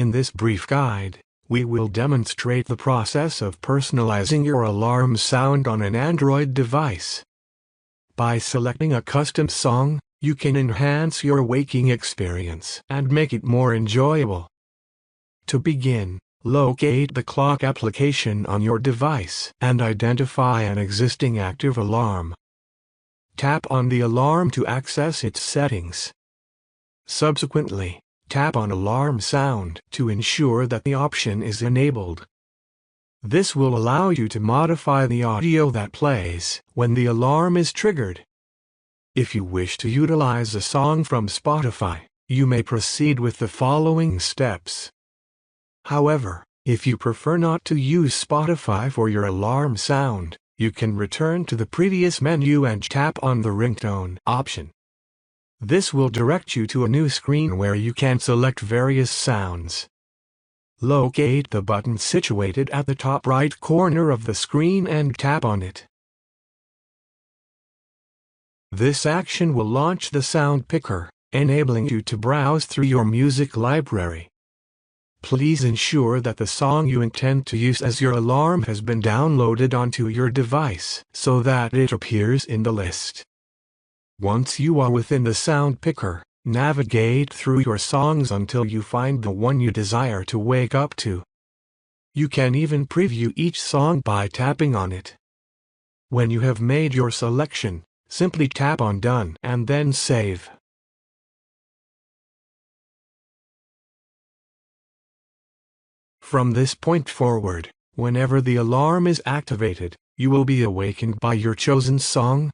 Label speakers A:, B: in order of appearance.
A: In this brief guide, we will demonstrate the process of personalizing your alarm sound on an Android device. By selecting a custom song, you can enhance your waking experience and make it more enjoyable. To begin, locate the clock application on your device and identify an existing active alarm. Tap on the alarm to access its settings. Subsequently, tap on Alarm Sound to ensure that the option is enabled. This will allow you to modify the audio that plays when the alarm is triggered. If you wish to utilize a song from Spotify, you may proceed with the following steps. However, if you prefer not to use Spotify for your alarm sound, you can return to the previous menu and tap on the ringtone option. This will direct you to a new screen where you can select various sounds. Locate the button situated at the top right corner of the screen and tap on it. This action will launch the sound picker, enabling you to browse through your music library. Please ensure that the song you intend to use as your alarm has been downloaded onto your device so that it appears in the list. Once you are within the sound picker, navigate through your songs until you find the one you desire to wake up to. You can even preview each song by tapping on it. When you have made your selection, simply tap on Done and then Save. From this point forward, whenever the alarm is activated, you will be awakened by your chosen song,